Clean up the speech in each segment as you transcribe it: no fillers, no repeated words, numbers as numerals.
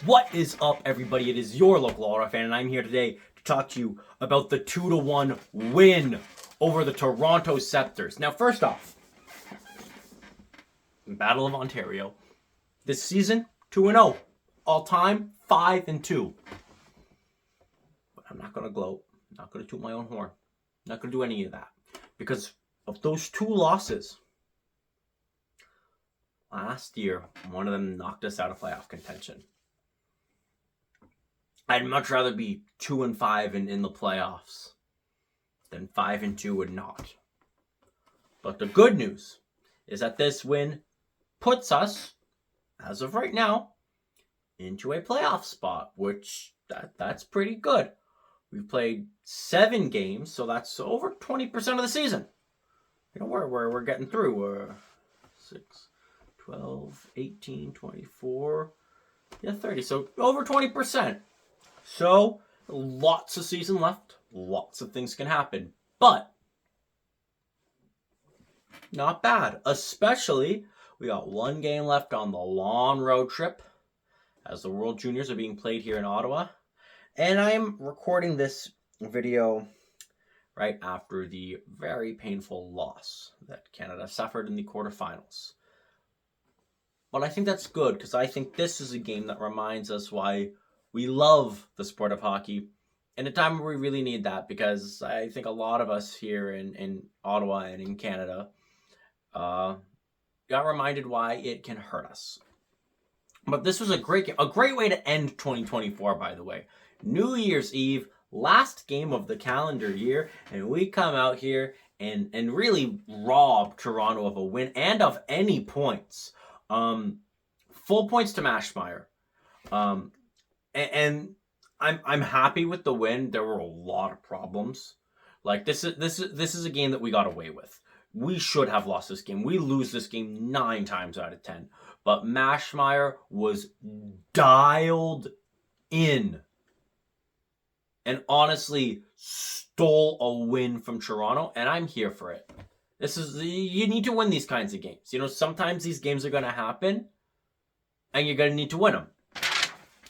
What is up, everybody? It is your local Ottawa fan, and I'm here today to talk to you about the 2-1 win over the Toronto Scepters. Now, first off, Battle of Ontario. This season, 2-0. All-time, 5-2. But I'm not going to gloat. I'm not going to toot my own horn. I'm not going to do any of that. Because of those two losses, last year, one of them knocked us out of playoff contention. I'd much rather be 2-5 in the playoffs than 5-2 and not. But the good news is that this win puts us, as of right now, into a playoff spot, which that's pretty good. We've played 7 games, so that's over 20% of the season. You know, we're getting through. 6, 12, 18, 24, 30. So over 20%. So, lots of season left. Lots of things can happen. But, not bad. Especially, we got 1 game left on the long road trip, as the World Juniors are being played here in Ottawa. And I am recording this video right after the very painful loss that Canada suffered in the quarterfinals. But I think that's good, because I think this is a game that reminds us why we love the sport of hockey in a time where we really need that, because I think a lot of us here in Ottawa and in Canada got reminded why it can hurt us. But this was a great way to end 2024, by the way. New Year's Eve, last game of the calendar year, and we come out here and really rob Toronto of a win and of any points. Full points to Maschmeyer. And I'm happy with the win. There were a lot of problems. Like this is a game that we got away with. We should have lost this game. We lose this game 9 times out of 10. But Maschmeyer was dialed in and honestly stole a win from Toronto, and I'm here for it. You need to win these kinds of games. You know, sometimes these games are going to happen, and you're going to need to win them.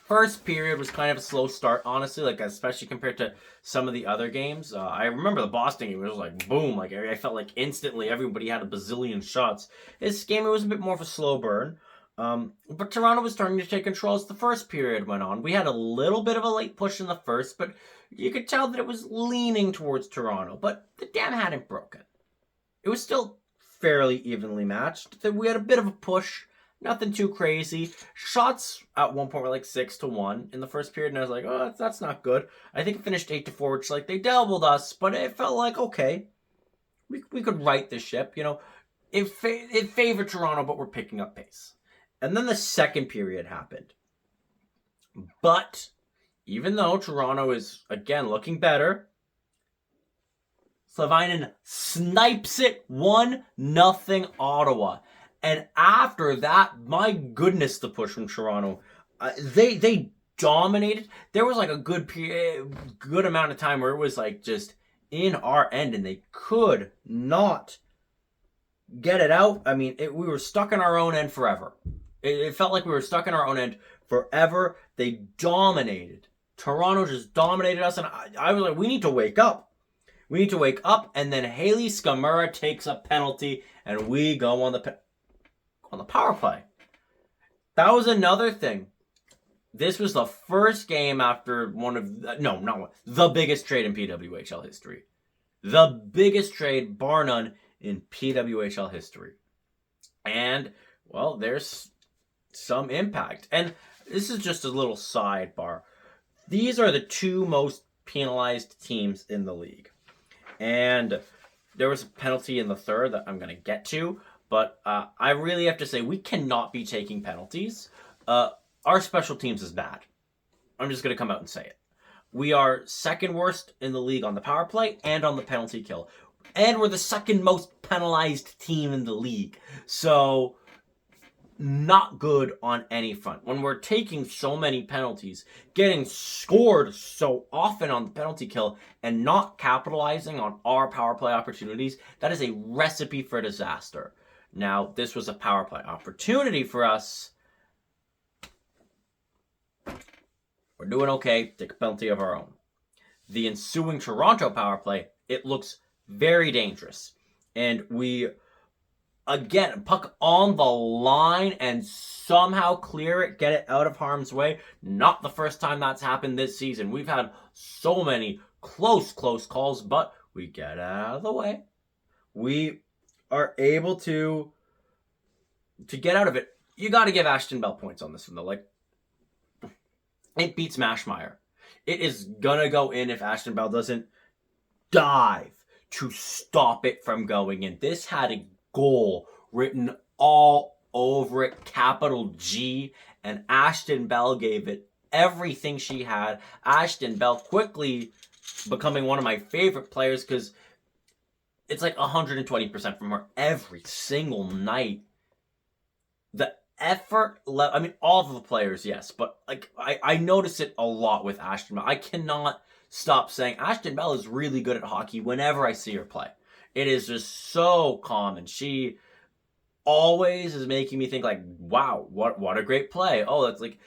First period was kind of a slow start, honestly, like especially compared to some of the other games. I remember the Boston game, it was like boom, like I felt like instantly everybody had a bazillion shots. This game, it was a bit more of a slow burn. But Toronto was starting to take control as the first period went on. We had a little bit of a late push in the first, but you could tell that it was leaning towards Toronto. But the dam hadn't broken. It was still fairly evenly matched. We had a bit of a push. Nothing too crazy. Shots at one point were like 6-1 in the first period, and I was like, oh, that's not good. I think it finished 8-4, which like they doubled us, but it felt like, okay, we could right the ship. You know, it favored Toronto, but we're picking up pace. And then the second period happened. But even though Toronto is, again, looking better, Slavinen snipes it 1-0 Ottawa. And after that, my goodness, the push from Toronto. They dominated. There was like a good amount of time where it was like just in our end, and they could not get it out. I mean, we were stuck in our own end forever. It felt like we were stuck in our own end forever. They dominated. Toronto just dominated us, and I was like, we need to wake up. We need to wake up, and then Haley Skamura takes a penalty, and we go on the power play. That was another thing. This was the first game after the biggest trade in PWHL history. The biggest trade, bar none, in PWHL history. And, well, there's some impact. And this is just a little sidebar. These are the 2 most penalized teams in the league. And there was a penalty in the third that I'm going to get to. But I really have to say, we cannot be taking penalties. Our special teams is bad. I'm just going to come out and say it. We are second worst in the league on the power play and on the penalty kill. And we're the second most penalized team in the league. So, not good on any front. When we're taking so many penalties, getting scored so often on the penalty kill, and not capitalizing on our power play opportunities, that is a recipe for disaster. Now, this was a power play opportunity for us, We're doing okay. Take a penalty of our own. The ensuing Toronto power play, it looks very dangerous. And we, again, puck on the line and somehow clear it, get it out of harm's way. Not the first time that's happened this season. We've had so many close calls, but we get out of the way. We are able to get out of it. You got to give Ashton Bell points on this one, though. Like, it beats Maschmeyer. It is going to go in if Ashton Bell doesn't dive to stop it from going in. This had a goal written all over it, capital G, and Ashton Bell gave it everything she had. Ashton Bell quickly becoming one of my favorite players because it's like 120% from her every single night. The effort level, I mean, all of the players, yes, but like I notice it a lot with Ashton Bell. I cannot stop saying Ashton Bell is really good at hockey whenever I see her play. It is just so calm, and she always is making me think like, wow, what a great play. Oh, that's like,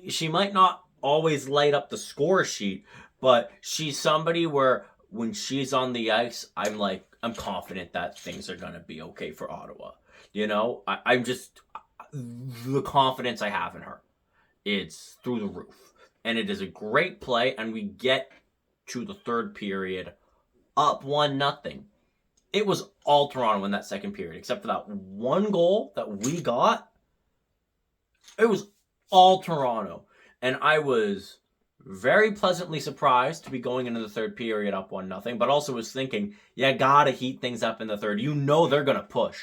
she might not always light up the score sheet, but she's somebody where when she's on the ice, I'm confident that things are going to be okay for Ottawa. You know, I'm just, the confidence I have in her, it's through the roof. And it is a great play, and we get to the third period up 1-0. It was all Toronto in that second period, except for that one goal that we got. It was all Toronto. And I was very pleasantly surprised to be going into the third period up 1-0, but also was thinking, you gotta heat things up in the third. You know they're gonna push.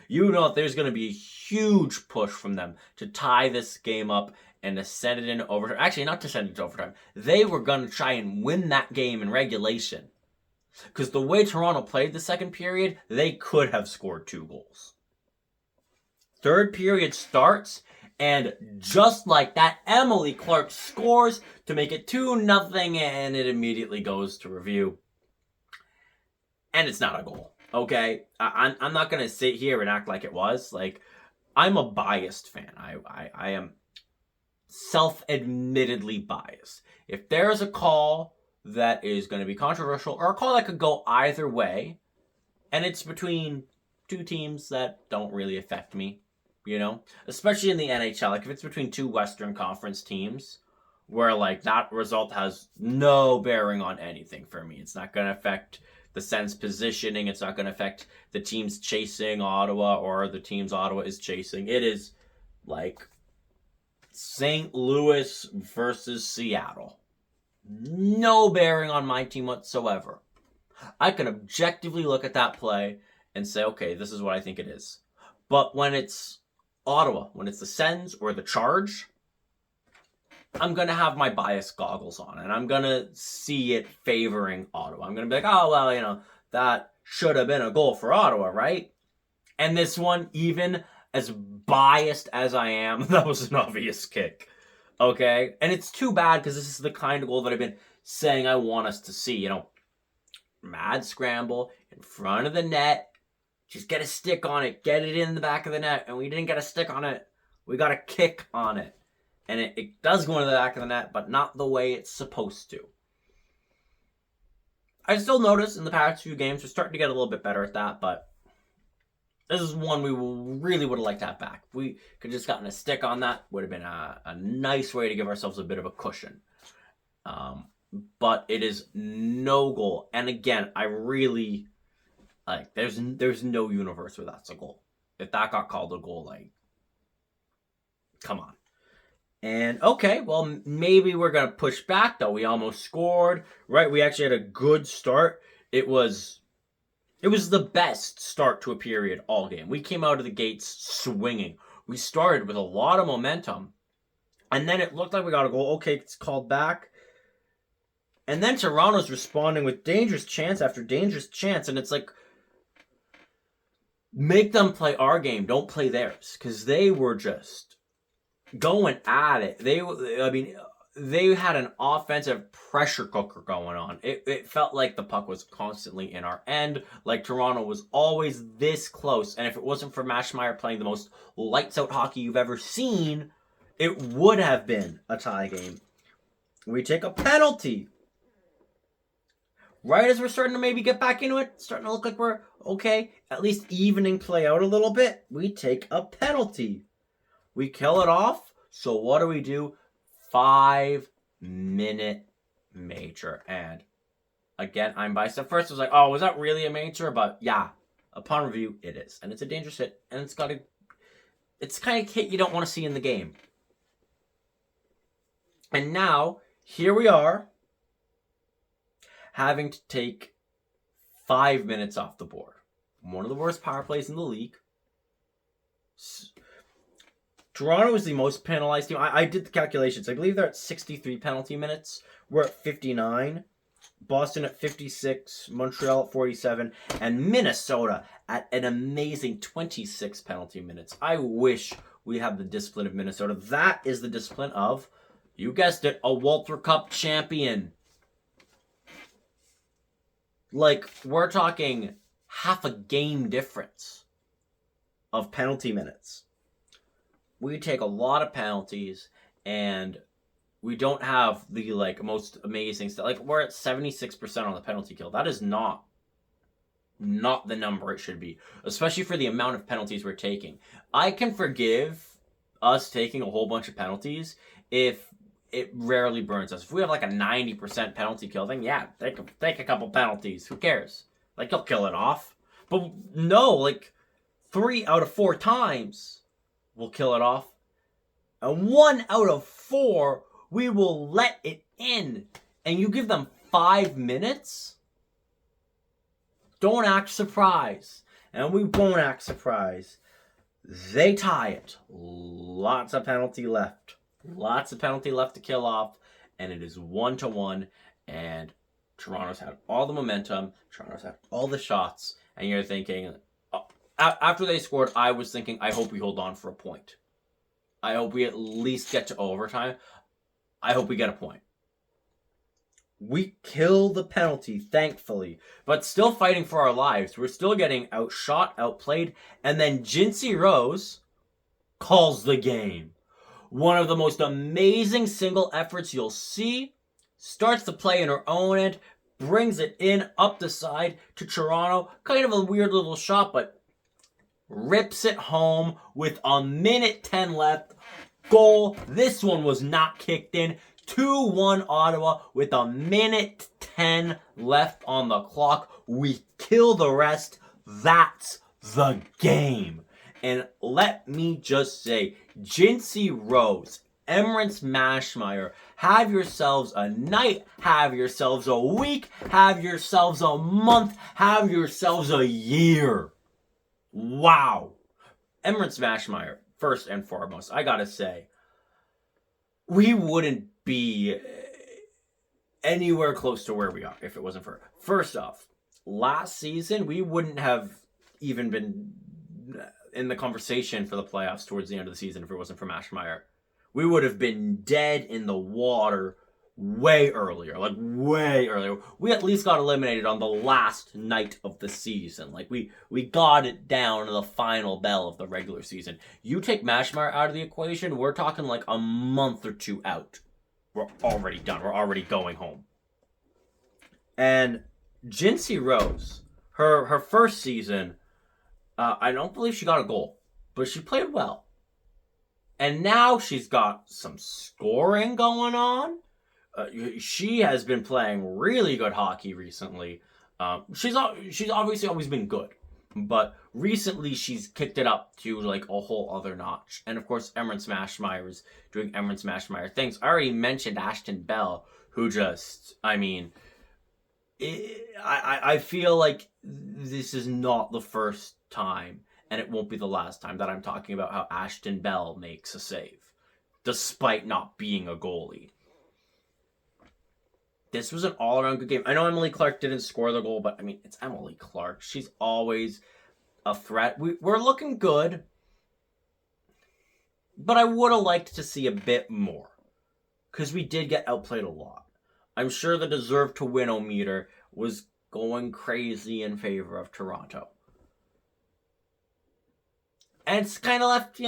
You know there's gonna be a huge push from them to tie this game up and to send it into overtime. Actually, not to send it to overtime. They were gonna try and win that game in regulation. Because the way Toronto played the second period, they could have scored 2 goals. Third period starts, and just like that, Emily Clark scores to make it 2-0, and it immediately goes to review. And it's not a goal, okay? I'm not going to sit here and act like it was. Like, I'm a biased fan. I am self-admittedly biased. If there's a call that is going to be controversial, or a call that could go either way, and it's between 2 teams that don't really affect me, you know, especially in the NHL, like if it's between 2 Western Conference teams, where like that result has no bearing on anything for me. It's not going to affect the Sens' positioning. It's not going to affect the teams chasing Ottawa or the teams Ottawa is chasing. It is like St. Louis versus Seattle. No bearing on my team whatsoever. I can objectively look at that play and say, okay, this is what I think it is. But when it's Ottawa, when it's the Sens or the Charge, I'm going to have my bias goggles on, and I'm going to see it favoring Ottawa. I'm going to be like, oh, well, you know, that should have been a goal for Ottawa, right? And this one, even as biased as I am, that was an obvious kick. Okay? And it's too bad because this is the kind of goal that I've been saying I want us to see. You know, mad scramble in front of the net. Just get a stick on it. Get it in the back of the net. And we didn't get a stick on it. We got a kick on it. And it does go into the back of the net, but not the way it's supposed to. I still notice in the past few games we're starting to get a little bit better at that, but this is one we really would have liked to have back. If we could have just gotten a stick on that, would have been a nice way to give ourselves a bit of a cushion. But it is no goal. And again, I really, like, there's no universe where that's a goal. If that got called a goal, like, come on. And, okay, well, maybe we're going to push back, though. We almost scored, right? We actually had a good start. It was the best start to a period all game. We came out of the gates swinging. We started with a lot of momentum. And then it looked like we got a goal. Okay, it's called back. And then Toronto's responding with dangerous chance after dangerous chance. And it's like, make them play our game. Don't play theirs. Because they were just going at it. They had an offensive pressure cooker going on. It felt like the puck was constantly in our end, like Toronto was always this close. And if it wasn't for Maschmeyer playing the most lights out hockey you've ever seen, it would have been a tie game. We take a penalty. Right as we're starting to maybe get back into it, starting to look like we're okay, at least evening play out a little bit, we take a penalty. We kill it off. So what do? 5-minute major. And again, I'm biased. At first I was like, oh, was that really a major? But yeah, upon review, it is. And it's a dangerous hit. And it's kind of hit you don't want to see in the game. And now, here we are, having to take 5 minutes off the board. One of the worst power plays in the league. Toronto is the most penalized team. I did the calculations. I believe they're at 63 penalty minutes. We're at 59. Boston at 56. Montreal at 47. And Minnesota at an amazing 26 penalty minutes. I wish we had the discipline of Minnesota. That is the discipline of, you guessed it, a Walter Cup champion. Like, we're talking half a game difference of penalty minutes. We take a lot of penalties, and we don't have the, most amazing stuff. Like, we're at 76% on the penalty kill. That is not the number it should be, especially for the amount of penalties we're taking. I can forgive us taking a whole bunch of penalties if it rarely burns us. If we have, a 90% penalty kill, then yeah, take a couple penalties. Who cares? You'll kill it off. But no, 3 out of 4 times, we'll kill it off. And 1 out of 4, we will let it in. And you give them 5 minutes? Don't act surprised. And we won't act surprised. They tie it. Lots of penalty left. Lots of penalty left to kill off. And it is 1-1. And Toronto's had all the momentum. Toronto's had all the shots. And you're thinking, after they scored, I was thinking, I hope we hold on for a point. I hope we at least get to overtime. I hope we get a point. We kill the penalty, thankfully, but still fighting for our lives. We're still getting outshot, outplayed, and then Jincy Roese calls the game. One of the most amazing single efforts you'll see. Starts the play in her own end, brings it in up the side to Toronto. Kind of a weird little shot, but rips it home with 1:10 left. Goal. This one was not kicked in. 2-1 Ottawa with 1:10 left on the clock. We kill the rest. That's the game. And let me just say, Jincy Roese, Emrance Maschmeyer, have yourselves a night, have yourselves a week, have yourselves a month, have yourselves a year. Wow. Emrance Maschmeyer, first and foremost, I gotta say, we wouldn't be anywhere close to where we are if it wasn't for her. First off, last season, we wouldn't have even been in the conversation for the playoffs towards the end of the season if it wasn't for Maschmeyer. We would have been dead in the water way earlier. Way earlier. We at least got eliminated on the last night of the season. We got it down to the final bell of the regular season. You take Maschmeyer out of the equation, we're talking a month or 2 out. We're already done. We're already going home. And Jincy Roese, her first season, I don't believe she got a goal, but she played well. And now she's got some scoring going on. She has been playing really good hockey recently. She's obviously always been good, but recently she's kicked it up to a whole other notch. And of course, Emrance Maschmeyer is doing Emrance Maschmeyer things. I already mentioned Ashton Bell, who just, I feel like this is not the first time, and it won't be the last time that I'm talking about how Ashton Bell makes a save, despite not being a goalie. This was an all-around good game. I know Emily Clark didn't score the goal, but it's Emily Clark. She's always a threat. We're looking good, but I would have liked to see a bit more, because we did get outplayed a lot. I'm sure the deserve to win-o-meter was going crazy in favor of Toronto. And it's kind of left,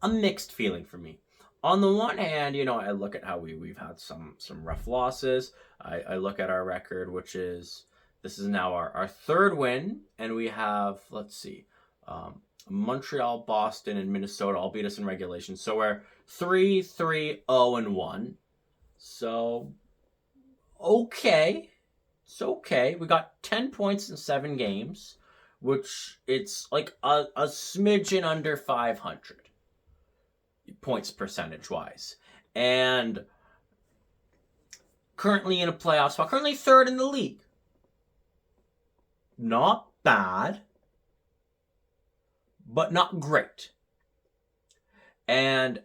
a mixed feeling for me. On the one hand, I look at how we've had some rough losses. I look at our record, which is, this is now our third win, and we have, let's see, Montreal, Boston, and Minnesota all beat us in regulation. So we're 3-3-0-1. So okay. It's okay. We got 10 points in 7 games, which it's like a smidgen under 500 points percentage wise. And currently in a playoff spot, currently third in the league. Not bad, but not great. And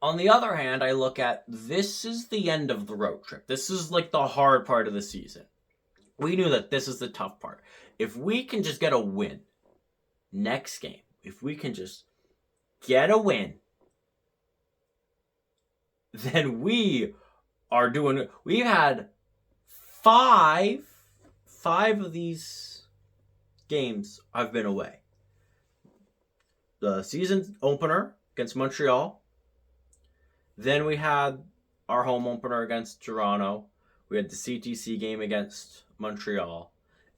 on the other hand, I look at, this is the end of the road trip. This is like the hard part of the season. We knew that this is the tough part. If we can just get a win next game, if we can just get a win, then we are doing, we've had five of these games I've been away. The season opener against Montreal. Then we had our home opener against Toronto. We had the CTC game against Montreal.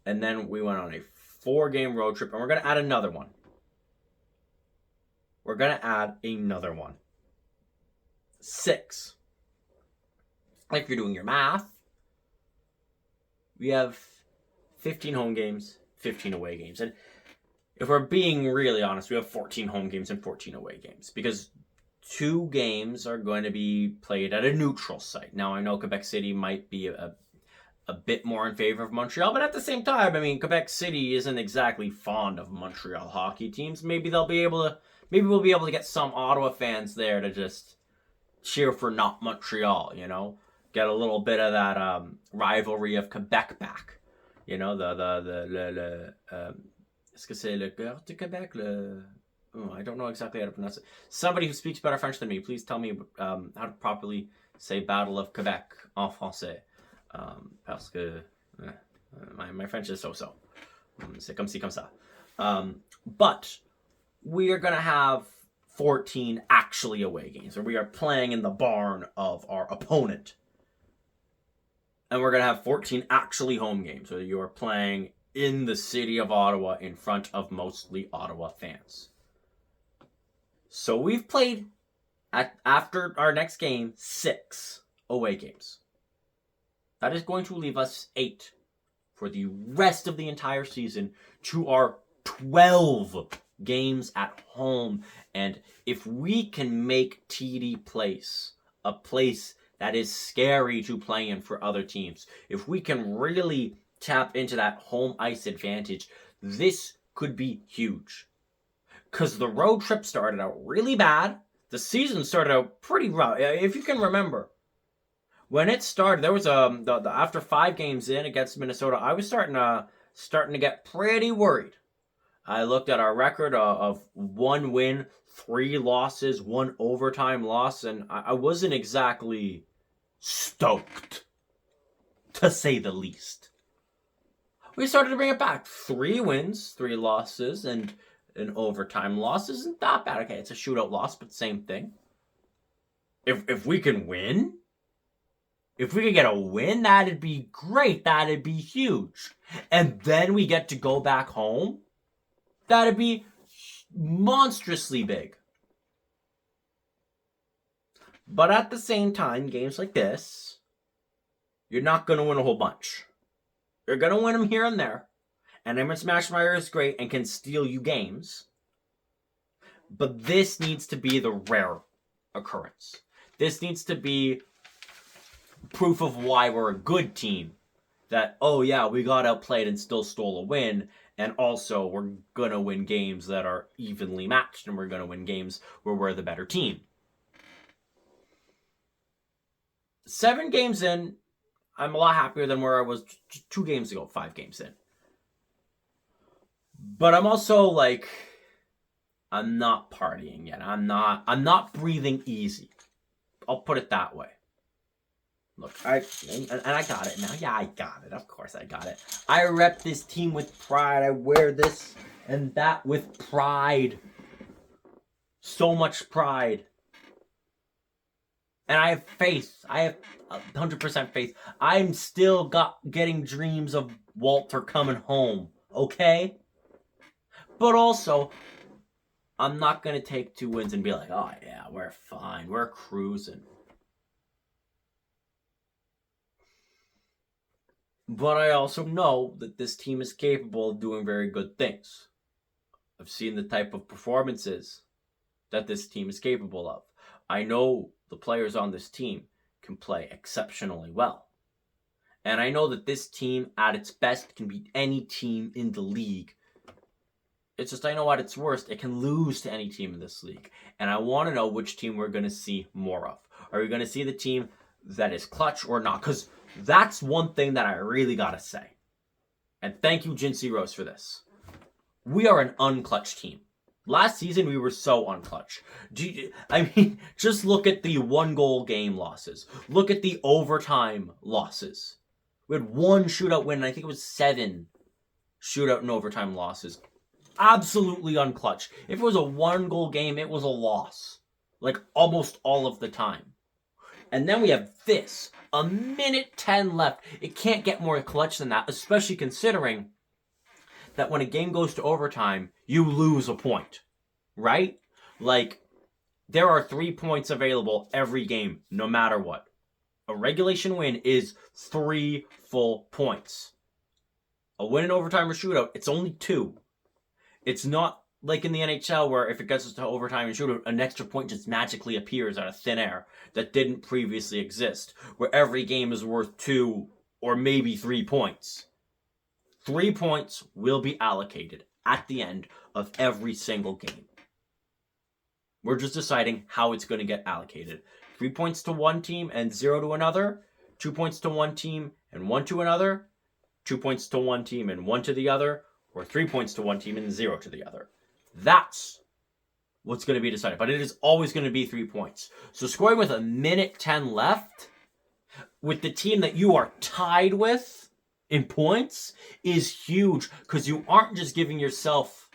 And then we went on a 4-game road trip. And we're going to add another one. We're going to add another one. 6. If you're doing your math, we have 15 home games, 15 away games. And if we're being really honest, we have 14 home games and 14 away games. Because 2 games are going to be played at a neutral site. Now, I know Quebec City might be a bit more in favor of Montreal, but at the same time, I mean, Quebec City isn't exactly fond of Montreal hockey teams. Maybe we'll be able to get some Ottawa fans there to just cheer for not Montreal, Get a little bit of that rivalry of Quebec back. Est-ce que c'est le cœur de Québec? I don't know exactly how to pronounce it. Somebody who speaks better French than me, please tell me how to properly say Battle of Quebec en français. Parce que my French is so-so. C'est comme ci, comme ça. But we are going to have 14 actually away games, where we are playing in the barn of our opponent. And we're going to have 14 actually home games, where you are playing in the city of Ottawa in front of mostly Ottawa fans. So we've played, after our next game, 6 away games. That is going to leave us 8 for the rest of the entire season to our 12 games at home. And if we can make TD Place a place that is scary to play in for other teams, if we can really tap into that home ice advantage, this could be huge. Because the road trip started out really bad. The season started out pretty rough. If you can remember, when it started, there was after 5 games in against Minnesota, I was starting to get pretty worried. I looked at our record of 1 win, 3 losses, 1 overtime loss, and I wasn't exactly stoked, to say the least. We started to bring it back. 3 wins, 3 losses, and an overtime loss isn't that bad. Okay, it's a shootout loss, but same thing. If we can win, if we could get a win, that'd be great. That'd be huge. And then we get to go back home. That'd be monstrously big. But at the same time, games like this, you're not going to win a whole bunch. You're going to win them here and there. And Emmerich Maschmeyer is great and can steal you games. But this needs to be the rare occurrence. This needs to be proof of why we're a good team. That, oh yeah, we got outplayed and still stole a win. And also, we're going to win games that are evenly matched. And we're going to win games where we're the better team. 7 games in, I'm a lot happier than where I was 2 games ago, 5 games in. But I'm also like, I'm not partying yet. I'm not breathing easy. I'll put it that way. Look, I got it now. Yeah, I got it. Of course I got it. I rep this team with pride. I wear this and that with pride. So much pride. And I have faith. I have 100% faith. I'm still getting dreams of Walter coming home. Okay? But also, I'm not going to take 2 wins and be like, oh yeah, we're fine. We're cruising. But I also know that this team is capable of doing very good things. I've seen the type of performances that this team is capable of. I know the players on this team can play exceptionally well. And I know that this team, at its best, can beat any team in the league. It's just I know at its worst, it can lose to any team in this league. And I want to know which team we're going to see more of. Are we going to see the team that is clutch or not? Because that's one thing that I really got to say. And thank you, Jincy Roese, for this. We are an unclutch team. Last season, we were so unclutch. Just look at the 1-goal game losses. Look at the overtime losses. We had 1 shootout win, and I think it was 7 shootout and overtime losses. Absolutely unclutch. If it was a 1-goal game, it was a loss. Like, almost all of the time. And then we have this. A minute 10 left. It can't get more clutch than that, especially considering that when a game goes to overtime, you lose a point, right? Like, there are 3 points available every game, no matter what. A regulation win is 3 full points. A win in overtime or shootout, it's only 2. It's not like in the NHL where if it gets us to overtime and shootout, an extra point just magically appears out of thin air that didn't previously exist, where every game is worth 2 or maybe 3 points. 3 points will be allocated at the end of every single game. We're just deciding how it's going to get allocated. 3 points to one team and 0 to another. 2 points to one team and 1 to another. 2 points to one team and 1 to the other. Or 3 points to one team and 0 to the other. That's what's going to be decided. But it is always going to be 3 points. So scoring with a minute 10 left with the team that you are tied with in points is huge, because you aren't just giving yourself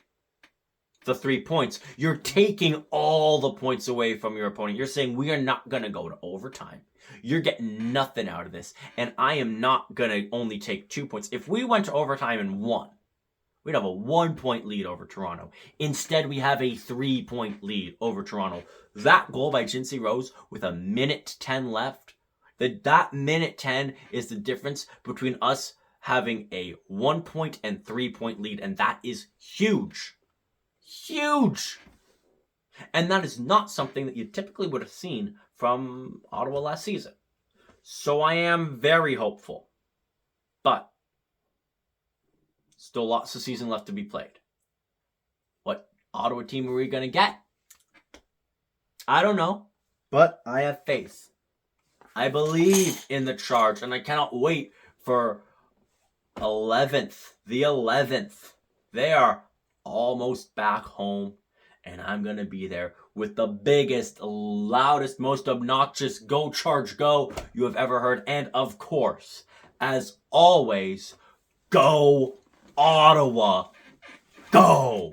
the 3 points. You're taking all the points away from your opponent. You're saying, we are not going to go to overtime. You're getting nothing out of this. And I am not going to only take 2 points. If we went to overtime and won, we'd have a 1-point lead over Toronto. Instead, we have a 3-point lead over Toronto. That goal by Jincy Roese with a minute 10 left, that minute 10 is the difference between us having a 1-point and 3-point lead, and that is huge. Huge! And that is not something that you typically would have seen from Ottawa last season. So I am very hopeful. But still lots of season left to be played. What Ottawa team are we going to get? I don't know. But I have faith. I believe in the Charge, and I cannot wait for 11th. The 11th. They are almost back home, and I'm going to be there with the biggest, loudest, most obnoxious "Go Charge Go" you have ever heard. And of course, as always, go Ottawa, go!